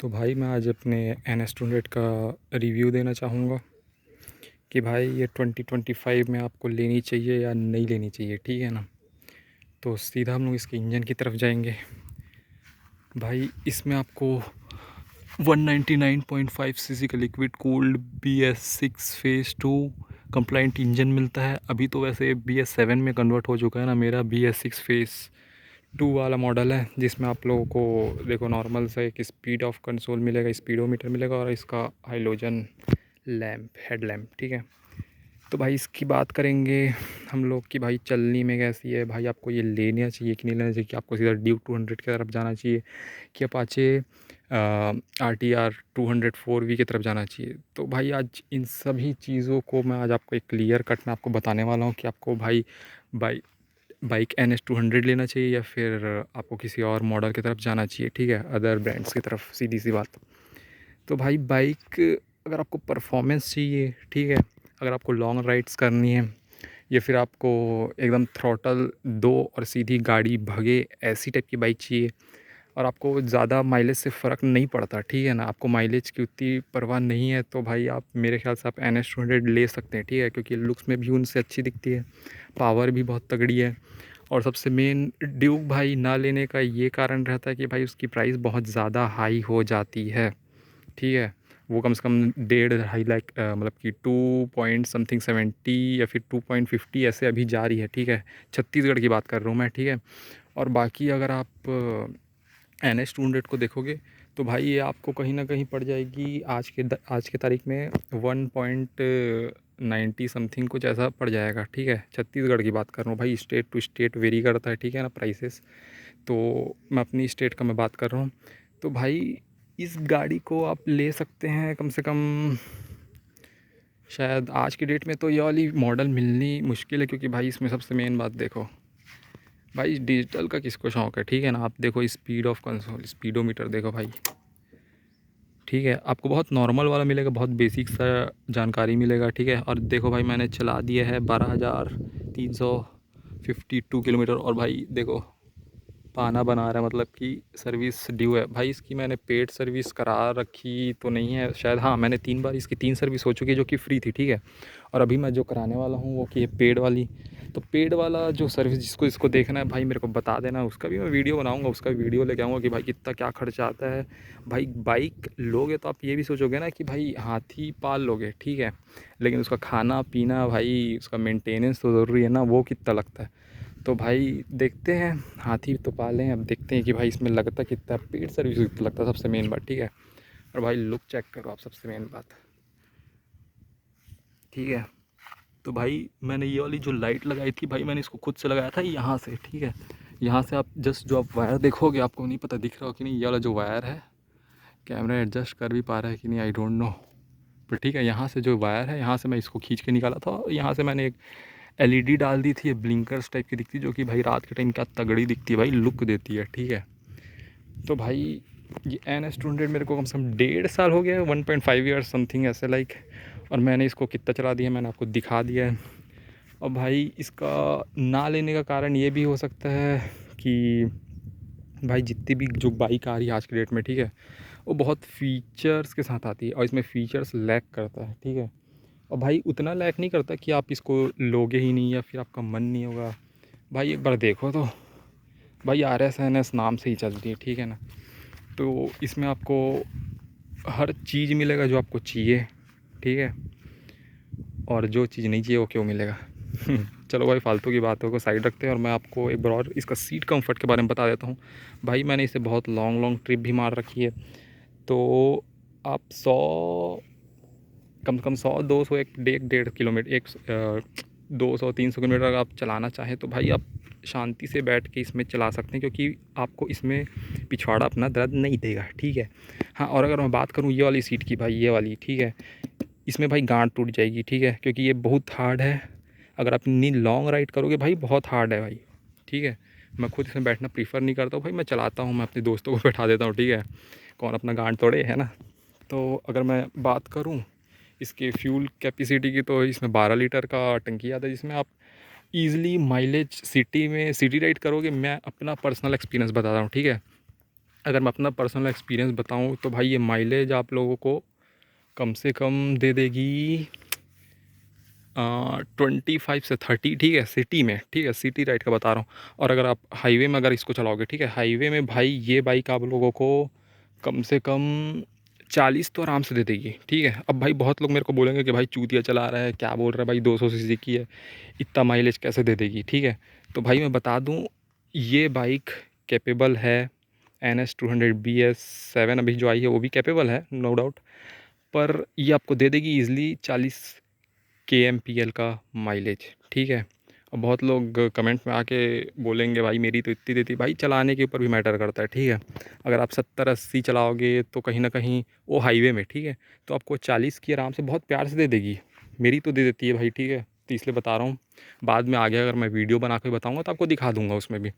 तो भाई मैं आज अपने NS200 का रिव्यू देना चाहूँगा कि भाई ये 2025 में आपको लेनी चाहिए या नहीं लेनी चाहिए, ठीक है ना। तो सीधा हम लोग इसके इंजन की तरफ जाएंगे। भाई इसमें आपको 199.5 सीसी का liquid cooled BS6 phase 2 complaint engine मिलता है। अभी तो वैसे BS7 में कन्वर्ट हो चुका है ना, मेरा BS6 फेज़ 2 वाला मॉडल है, जिसमें आप लोगों को देखो नॉर्मल सा एक स्पीड ऑफ कंसोल मिलेगा, स्पीडोमीटर मिलेगा और इसका हाइलोजन लैम्प, हेड लैम्प, ठीक है। तो भाई इसकी बात करेंगे हम लोग कि भाई चलनी में कैसी है, भाई आपको ये लेना चाहिए कि नहीं लेना चाहिए, कि आपको सीधा ड्यूक 200 की तरफ जाना चाहिए कि अपाचे RTR 204V की तरफ जाना चाहिए। तो भाई आज इन सभी चीज़ों को मैं आज आपको एक क्लियर कट में आपको बताने वाला हूँ कि आपको भाई बाई बाइक NS200 लेना चाहिए या फिर आपको किसी और मॉडल की तरफ जाना चाहिए, ठीक है, अदर ब्रांड्स की तरफ, सीधी सी बात। तो भाई बाइक अगर आपको परफॉर्मेंस चाहिए, ठीक है, अगर आपको लॉन्ग राइड्स करनी है या फिर आपको एकदम थ्रॉटल दो और सीधी गाड़ी भगे ऐसी टाइप की बाइक चाहिए और आपको ज़्यादा माइलेज से फ़र्क नहीं पड़ता, ठीक है ना, आपको माइलेज की उतनी परवाह नहीं है, तो भाई आप मेरे ख्याल से आप NS200 ले सकते हैं, ठीक है, क्योंकि लुक्स में भी उनसे अच्छी दिखती है, पावर भी बहुत तगड़ी है। और सबसे मेन ड्यूक भाई ना लेने का ये कारण रहता है कि भाई उसकी प्राइस बहुत ज़्यादा हाई हो जाती है, ठीक है। वो कम से कम 1.5 लाख मतलब कि 2 पॉइंट समथिंग 70 या फिर 2.50 ऐसे अभी जा रही है, ठीक है। छत्तीसगढ़ की बात कर रहा हूँ मैं, ठीक है। और बाकी अगर आप NS200 को देखोगे तो भाई ये आपको कहीं ना कहीं पड़ जाएगी आज के तारीख में 1.90 समथिंग कुछ ऐसा पड़ जाएगा, ठीक है। छत्तीसगढ़ की बात कर रहा हूँ भाई, स्टेट टू स्टेट वेरी करता है, ठीक है ना, प्राइसेस। तो मैं अपनी स्टेट का मैं बात कर रहा हूँ। तो भाई इस गाड़ी को आप ले सकते हैं कम से कम, शायद आज की डेट में तो ये वाली मॉडल मिलनी मुश्किल है, क्योंकि भाई इसमें सबसे मेन बात देखो भाई, डिजिटल का किसको शौक़ है, ठीक है ना। आप देखो स्पीड ऑफ कंसोल, स्पीडोमीटर देखो भाई, ठीक है, आपको बहुत नॉर्मल वाला मिलेगा, बहुत बेसिक सा जानकारी मिलेगा, ठीक है। और देखो भाई मैंने चला दिया है 12,352 किलोमीटर और भाई देखो पाना बना रहा है, मतलब कि सर्विस ड्यू है भाई। इसकी मैंने पेड सर्विस करा रखी तो नहीं है शायद, हाँ मैंने 3 बार इसकी 3 सर्विस हो चुकी है जो कि फ्री थी, ठीक है। और अभी मैं जो कराने वाला हूँ वो की है पेड वाली। तो पेड वाला जो सर्विस जिसको इसको देखना है भाई मेरे को बता देना, उसका भी मैं वीडियो बनाऊँगा, उसका वीडियो लेके आऊँगा कि भाई कितना क्या खर्चा आता है। भाई बाइक लोगे तो आप ये भी सोचोगे ना कि भाई हाथी पाल लोगे, ठीक है, लेकिन उसका खाना पीना भाई, उसका मेंटेनेंस तो ज़रूरी है ना, वो कितना लगता है। तो भाई देखते हैं, हाथी तो पाले हैं, अब देखते हैं कि भाई इसमें लगता कितना, पेड सर्विस कितना लगता है, सबसे मेन बात, ठीक है। और भाई लुक चेक करो आप, सबसे मेन बात, ठीक है। तो भाई मैंने ये वाली जो लाइट लगाई थी भाई, मैंने इसको खुद से लगाया था यहाँ से, ठीक है। यहाँ से आप जस्ट जो आप वायर देखोगे, आपको नहीं पता दिख रहा हो कि नहीं, ये वाला जो वायर है, कैमरा एडजस्ट कर भी पा रहा है कि नहीं आई डोंट नो, पर ठीक है, यहाँ से जो वायर है यहाँ से मैं इसको खींच के निकाला था और यहाँ से मैंने एक LED डाल दी थी, ब्लिंकर्स टाइप की दिखती, जो कि भाई रात के टाइम क्या तगड़ी दिखती है भाई, लुक देती है, ठीक है। तो भाई ये NS200 मेरे को कम से कम 1.5 साल हो गया है, 1.5 ईयर्स समथिंग ऐसे लाइक। और मैंने इसको कितना चला दिया मैंने आपको दिखा दिया है। और भाई इसका ना लेने का कारण ये भी हो सकता है कि भाई जितनी भी जो बाइक आ रही है आज की डेट में, ठीक है, वो बहुत फ़ीचर्स के साथ आती है और इसमें फ़ीचर्स लैक करता है, ठीक है। और भाई उतना लैक नहीं करता कि आप इसको लोगे ही नहीं या फिर आपका मन नहीं होगा। भाई एक बार देखो तो भाई RS NS नाम से ही चलती है, ठीक है ना। तो इसमें आपको हर चीज़ मिलेगा जो आपको चाहिए, ठीक है, और जो चीज़ नहीं चाहिए वो क्यों मिलेगा। चलो भाई फालतू की बातों को साइड रखते हैं और मैं आपको एक बार और इसका सीट कंफर्ट के बारे में बता देता हूँ। भाई मैंने इसे बहुत लॉन्ग लॉन्ग ट्रिप भी मार रखी है, तो आप 100 कम से कम 100-200 एक 1.5 किलोमीटर 200-300 किलोमीटर अगर आप चलाना चाहें तो भाई आप शांति से बैठ के इसमें चला सकते हैं, क्योंकि आपको इसमें पिछवाड़ा अपना दर्द नहीं देगा, ठीक है। हाँ, और अगर मैं बात करूँ ये वाली सीट की भाई, ये वाली, ठीक है, इसमें भाई गांठ टूट जाएगी, ठीक है, क्योंकि ये बहुत हार्ड है। अगर आप इतनी लॉन्ग राइड करोगे भाई, बहुत हार्ड है भाई, ठीक है। मैं खुद इसमें बैठना प्रीफर नहीं करता हूँ भाई, मैं चलाता हूँ, मैं अपने दोस्तों को बैठा देता हूँ, ठीक है, कौन अपना गांठ तोड़े, है ना। तो अगर मैं बात करूँ इसके फ्यूल कैपेसिटी की, तो इसमें 12 लीटर का टंकी आता है, जिसमें आप ईज़िली माइलेज सिटी में सिटी राइड करोगे। मैं अपना पर्सनल एक्सपीरियंस बता रहा हूँ, ठीक है। अगर मैं अपना पर्सनल एक्सपीरियंस बताऊं तो भाई ये माइलेज आप लोगों को कम से कम दे देगी 25 से 30, ठीक है, सिटी में, ठीक है, सिटी राइड का बता रहा हूँ। और अगर आप हाईवे में अगर इसको चलाओगे, ठीक है, हाईवे में भाई ये बाइक आप लोगों को कम से कम 40 तो आराम से दे देगी, ठीक है। अब भाई बहुत लोग मेरे को बोलेंगे कि भाई चूतिया चला रहा है, क्या बोल रहा है भाई, 200 सीसी की है, इतना माइलेज कैसे दे देगी, ठीक है। तो भाई मैं बता दूँ, ये बाइक कैपेबल है, NS 200 BS7 अभी जो आई है वो भी कैपेबल है, नो डाउट, पर ये आपको दे देगी ईजिली 40 KMPL का माइलेज, ठीक है। और बहुत लोग कमेंट में आके बोलेंगे भाई मेरी तो इतनी देती, भाई चलाने के ऊपर भी मैटर करता है, ठीक है। अगर आप 70-80 चलाओगे तो कहीं ना कहीं वो हाईवे में, ठीक है, तो आपको 40 की आराम से बहुत प्यार से दे देगी। मेरी तो दे देती है भाई, ठीक है, तो इसलिए बता रहा हूँ। बाद में आगे अगर मैं वीडियो बना के बताऊँगा तो आपको दिखा दूँगा उसमें भी।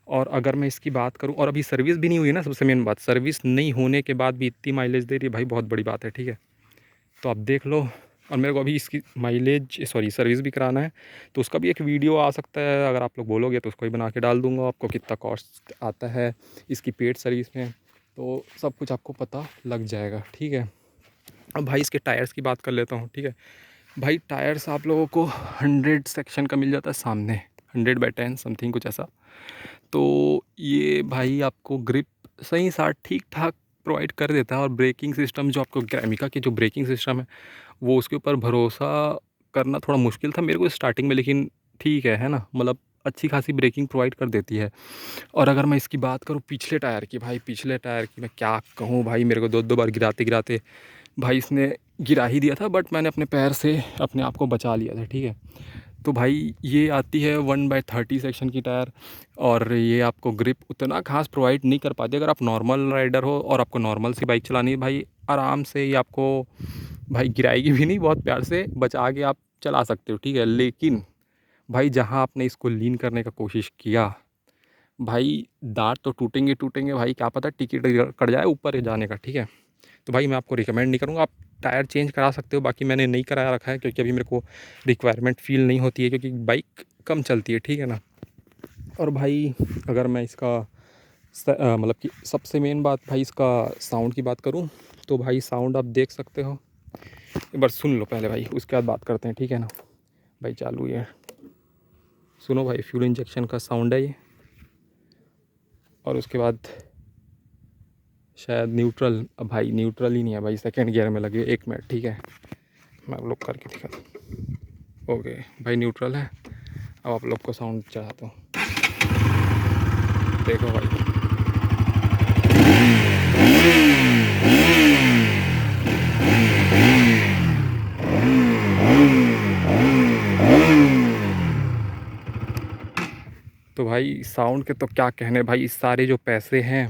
और अगर मैं इसकी बात करूँ, और अभी सर्विस भी नहीं हुई ना, सबसे मेन बात, सर्विस नहीं होने के बाद भी इतनी माइलेज दे रही है भाई, बहुत बड़ी बात है, ठीक है। तो आप देख लो। और मेरे को अभी इसकी सर्विस भी कराना है, तो उसका भी एक वीडियो आ सकता है, अगर आप लोग बोलोगे तो उसको ही बना के डाल दूँगा, आपको कितना कॉस्ट आता है इसकी पेड सर्विस में, तो सब कुछ आपको पता लग जाएगा, ठीक है। अब भाई इसके टायर्स की बात कर लेता हूँ, ठीक है। भाई टायर्स आप लोगों को 100 सेक्शन का मिल जाता है सामने, 100/10 समथिंग कुछ ऐसा। तो ये भाई आपको ग्रिप सही साथ ठीक ठाक प्रोवाइड कर देता है। और ब्रेकिंग सिस्टम जो आपको ग्रामिका की जो ब्रेकिंग सिस्टम है, वो उसके ऊपर भरोसा करना थोड़ा मुश्किल था मेरे को स्टार्टिंग में, लेकिन ठीक है ना, मतलब अच्छी खासी ब्रेकिंग प्रोवाइड कर देती है। और अगर मैं इसकी बात करूँ पिछले टायर की, भाई पिछले टायर की मैं क्या कहूँ भाई, मेरे को 2-2 बार गिराते गिराते भाई इसने गिरा ही दिया था, बट मैंने अपने पैर से अपने आप को बचा लिया था, ठीक है। तो भाई ये आती है 1/30 सेक्शन की टायर, और ये आपको ग्रिप उतना खास प्रोवाइड नहीं कर पाती। अगर आप नॉर्मल राइडर हो और आपको नॉर्मल सी बाइक चलानी है भाई, आराम से ये आपको भाई गिराएगी भी नहीं, बहुत प्यार से बचा के आप चला सकते हो, ठीक है। लेकिन भाई जहाँ आपने इसको लीन करने का कोशिश किया, भाई दांत तो टूटेंगे टूटेंगे भाई, क्या पता टिकट कट जाए ऊपर जाने का, ठीक है। तो भाई मैं आपको रिकमेंड नहीं करूँगा, आप टायर चेंज करा सकते हो, बाकी मैंने नहीं कराया रखा है क्योंकि अभी मेरे को रिक्वायरमेंट फ़ील नहीं होती है, क्योंकि बाइक कम चलती है, ठीक है ना। और भाई अगर मैं इसका मतलब कि सबसे मेन बात भाई इसका साउंड की बात करूँ, तो भाई साउंड आप देख सकते हो, एक बार सुन लो पहले भाई, उसके बाद बात करते हैं, ठीक है ना। भाई चालू है, सुनो भाई, फ्यूल इंजेक्शन का साउंड है ये। और उसके बाद शायद न्यूट्रल, अब भाई न्यूट्रल ही नहीं है भाई, सेकंड गियर में लगी है, 1 मिनट, ठीक है, मैं आप लोग करके दिखाता हूँ। ओके भाई न्यूट्रल है। अब आप लोग को साउंड चढ़ाता हूँ, देखो भाई। तो भाई साउंड के तो क्या कहने भाई, इस सारे जो पैसे हैं,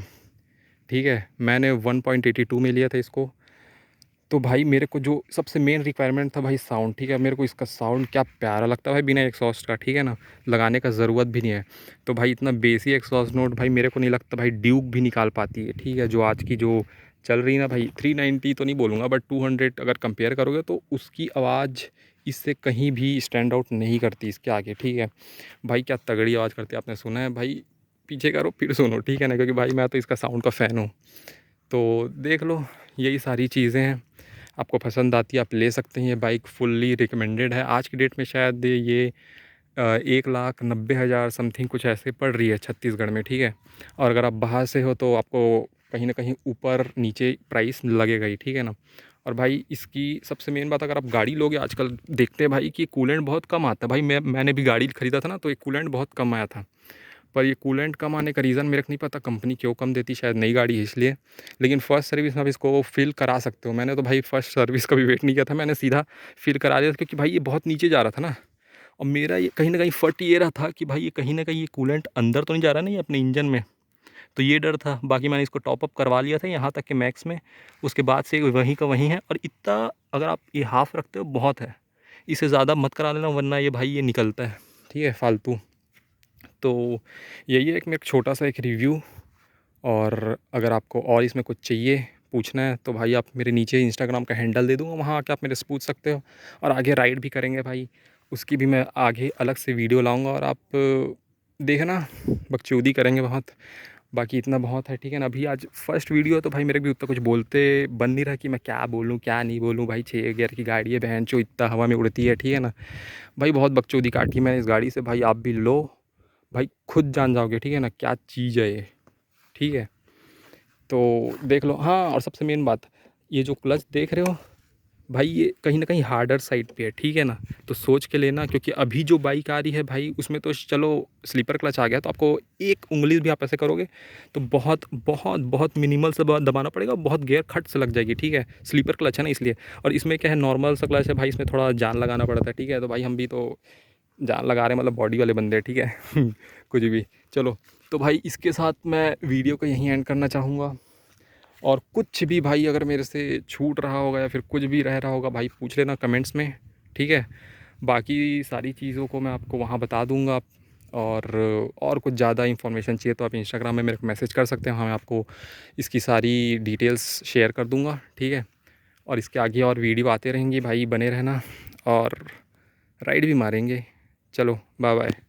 ठीक है, मैंने 1.82 में लिया था इसको। तो भाई मेरे को जो सबसे मेन रिक्वायरमेंट था भाई साउंड, ठीक है, मेरे को इसका साउंड क्या प्यारा लगता है भाई, बिना एग्जॉस्ट का, ठीक है ना, लगाने का ज़रूरत भी नहीं है। तो भाई इतना बेसी एग्जॉस्ट नोट भाई मेरे को नहीं लगता भाई ड्यूक भी निकाल पाती है, ठीक है, जो आज की जो चल रही ना भाई, 390 तो नहीं बोलूँगा, बट 200 अगर कंपेयर करोगे तो उसकी आवाज़ इससे कहीं भी स्टैंड आउट नहीं करती इसके आगे, ठीक है। भाई क्या तगड़ी आवाज़ करती है, आपने सुना है भाई, पीछे करो फिर सुनो, ठीक है ना, क्योंकि भाई मैं तो इसका साउंड का फ़ैन हूँ। तो देख लो, यही सारी चीज़ें हैं, आपको पसंद आती है आप ले सकते हैं, ये बाइक फुल्ली रिकमेंडेड है। आज की डेट में शायद ये 1,90,000 समथिंग कुछ ऐसे पड़ रही है छत्तीसगढ़ में, ठीक है। और अगर आप बाहर से हो तो आपको कहीं ना कहीं ऊपर नीचे प्राइस लगेगा ही, ठीक है ना। और भाई इसकी सबसे मेन बात, अगर आप गाड़ी लोगे, आजकल देखते हैं भाई कि कूलेंट बहुत कम आता है भाई, मैंने भी गाड़ी खरीदा था ना, तो एक कूलेंट बहुत कम आया था। पर ये कूलेंट कम आने का रीज़न मेरे को नहीं पता, कंपनी क्यों कम देती, शायद नई गाड़ी है इसलिए। लेकिन फ़र्स्ट सर्विस में आप इसको फिल करा सकते हो। मैंने तो भाई फ़र्स्ट सर्विस का भी वेट नहीं किया था, मैंने सीधा फिल करा दिया था, क्योंकि भाई ये बहुत नीचे जा रहा था ना। और मेरा ये कहीं न कहीं फट ये रहा था कि भाई ये कहीं न कहीं ये कूलेंट अंदर तो नहीं जा रहा ना ये अपने इंजन में, तो ये डर था। बाकी मैंने इसको टॉप अप करवा लिया था यहाँ तक कि मैक्स में, उसके बाद से वहीं का वहीं है। और इतना अगर आप ये हाफ़ रखते हो बहुत है, इससे ज़्यादा मत करा लेना, वरना ये भाई ये निकलता है, ठीक है, फालतू। तो यही है एक मेरा छोटा सा एक रिव्यू। और अगर आपको और इसमें कुछ चाहिए पूछना है तो भाई आप मेरे नीचे इंस्टाग्राम का हैंडल दे दूँगा, वहाँ आके आप मेरे से पूछ सकते हो। और आगे राइड भी करेंगे भाई, उसकी भी मैं आगे अलग से वीडियो लाऊंगा, और आप देखना, बकचोदी करेंगे बहुत। बाकी इतना बहुत है, ठीक है ना। अभी आज फर्स्ट वीडियो तो भाई मेरे भी उतना कुछ बोलते बन नहीं रहा कि मैं क्या बोलूँ क्या नहीं बोलूँ। भाई 6 गियर की गाड़ी है, बहन चो इतना हवा में उड़ती है, ठीक है ना। भाई बहुत बकचोदी काटी मैंने इस गाड़ी से भाई, आप भी लो भाई, खुद जान जाओगे, ठीक है ना, क्या चीज़ है ये, ठीक है। तो देख लो। हाँ, और सबसे मेन बात, ये जो क्लच देख रहे हो भाई, ये कहीं ना कहीं हार्डर साइड पे है, ठीक है ना। तो सोच के लेना, क्योंकि अभी जो बाइक आ रही है भाई उसमें तो चलो स्लीपर क्लच आ गया, तो आपको एक उंगली भी आप ऐसे करोगे तो बहुत बहुत बहुत मिनिमल से दबाना पड़ेगा, बहुत गियर खट से लग जाएगी, ठीक है। स्लीपर क्लच है ना इसलिए। और इसमें क्या है, नॉर्मल सा क्लच है भाई, इसमें थोड़ा जान लगाना पड़ता है, ठीक है। तो भाई हम भी तो जान लगा रहे हैं, मतलब बॉडी वाले बंदे, ठीक है। कुछ भी। चलो, तो भाई इसके साथ मैं वीडियो को यहीं एंड करना चाहूँगा। और कुछ भी भाई अगर मेरे से छूट रहा होगा या फिर कुछ भी रह रहा होगा भाई, पूछ लेना कमेंट्स में, ठीक है। बाकी सारी चीज़ों को मैं आपको वहाँ बता दूँगा। और कुछ ज़्यादा इन्फॉर्मेशन चाहिए तो आप इंस्टाग्राम में मेरे को मैसेज कर सकते हैं, हाँ मैं आपको इसकी सारी डिटेल्स शेयर कर दूँगा, ठीक है। और इसके आगे और वीडियो आते रहेंगी भाई, बने रहना और राइड भी मारेंगे। चलो बाय बाय।